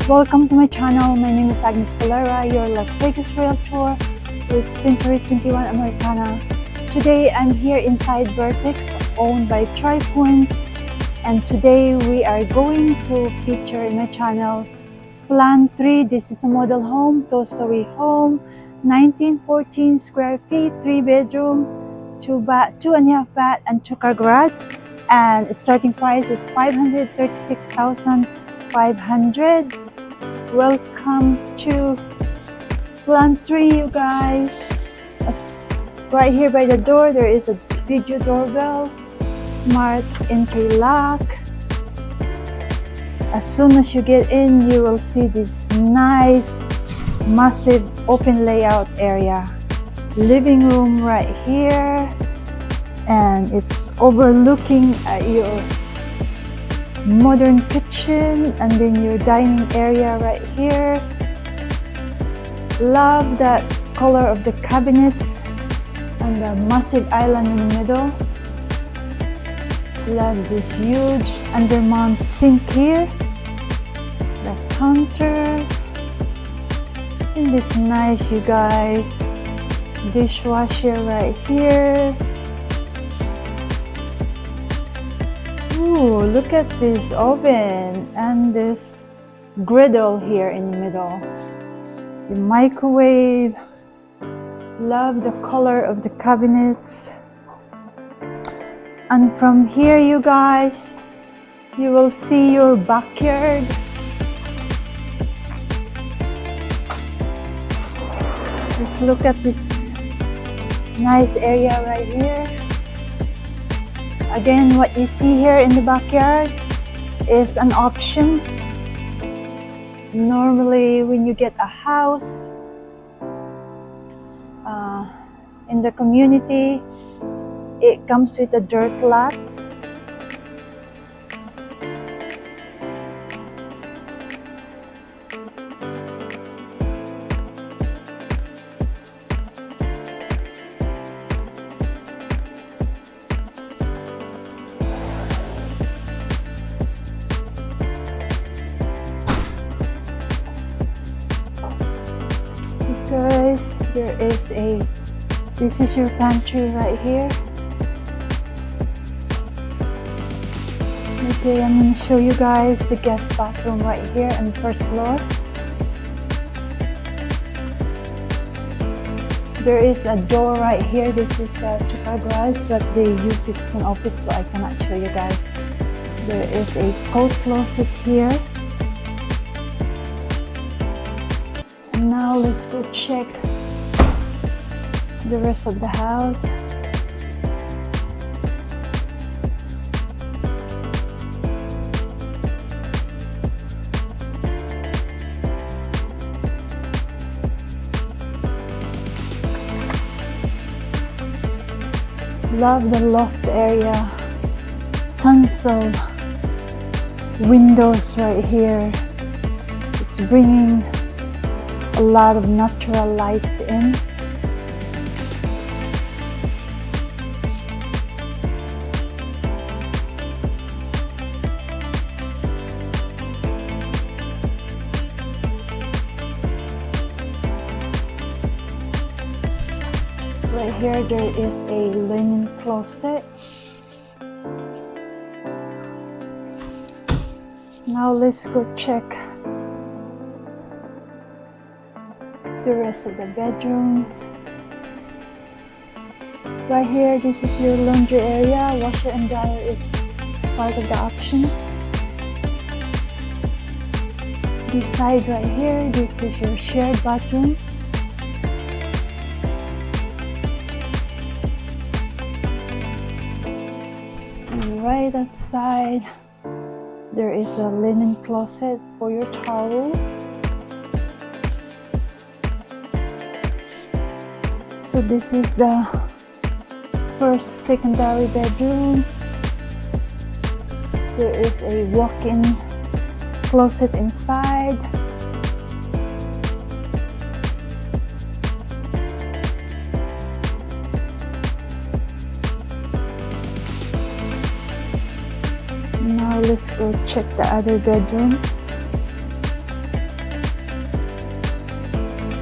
Welcome to my channel. My name is Agnes Collera, your Las Vegas Realtor with Century 21 Americana. Today I'm here inside Vertex, owned by TriPoint, and today we are going to feature in my channel Plan 3. This is a model home, two-story home, 1914 square feet, 3-bedroom, 2.5 bath, and 2-car garage. And starting price is $536,500. Welcome to Plan 3, you guys. Right here by the door, there is a video doorbell, smart entry lock. As soon as you get in, you will see this nice, massive open layout area. Living room right here, and it's overlooking at your modern kitchen, and then your dining area right here. Love that color of the cabinets and the massive island in the middle. Love this huge undermount sink here. The counters. Isn't this nice, you guys? Dishwasher right here. Ooh, look at this oven and this griddle here in the middle. The microwave. Love the color of the cabinets. And from here, you guys, you will see your backyard. Just look at this nice area right here. Again, what you see here in the backyard is an option. Normally, when you get a house in the community, it comes with a dirt lot. Guys, this is your pantry right here. Okay, I'm going to show you guys the guest bathroom right here on the first floor. There is a door right here. This is the 2-car garage, but they use it as an office, so I cannot show you guys. There is a coat closet here. And now let's go check the rest of the house. Love the loft area. Tons of windows right here. It's bringing a lot of natural lights in. Right here, there is a linen closet. Now let's go check the rest of the bedrooms. Right here, this is your laundry area. Washer and dryer is part of the option. This side right here, this is your shared bathroom. Right outside, there is a linen closet for your towels. So this is the first secondary bedroom. There is a walk-in closet inside. Now let's go check the other bedroom.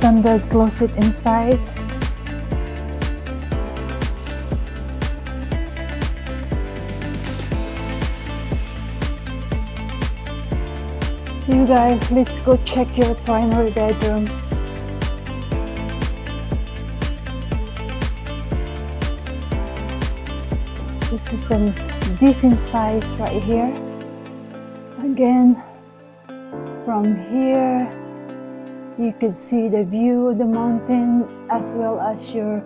standard closet inside. You guys, let's go check your primary bedroom. This is a decent size right here. Again, from here, you could see the view of the mountain as well as your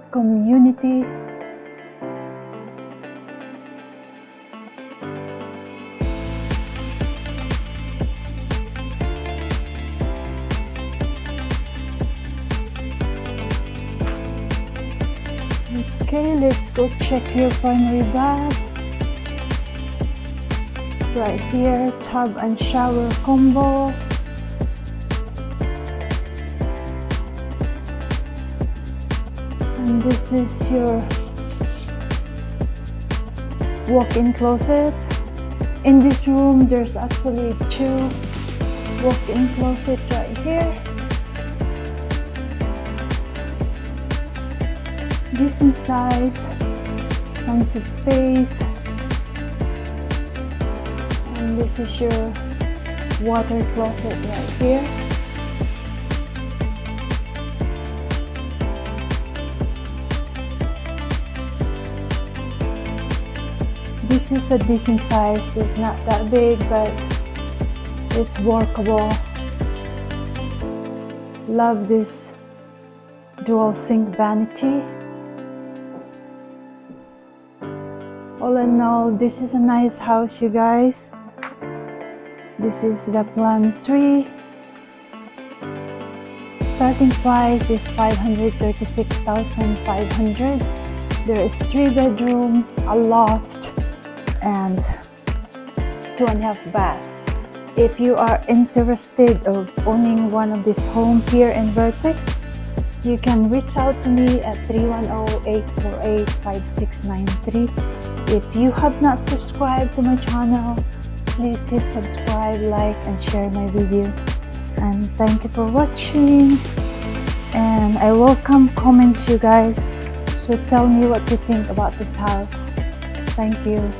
community. Okay, let's go check your primary bath. Right here, tub and shower combo. And this is your walk-in closet. In this room, there's actually 2 walk-in closet right here. Decent size, tons of space. And this is your water closet right here. This is a decent size. It's not that big, but it's workable. Love this dual sink vanity. All in all, this is a nice house, you guys. This is the plan 3. Starting price is $536,500. There is 3 bedroom, a loft, and 2.5 bath. If you are interested of owning one of this home here in Vertex, you can reach out to me at 310-848-5693. If you have not subscribed to my channel, please hit subscribe, like, and share my video. And thank you for watching. And I welcome comments, you guys. So tell me what you think about this house. Thank you.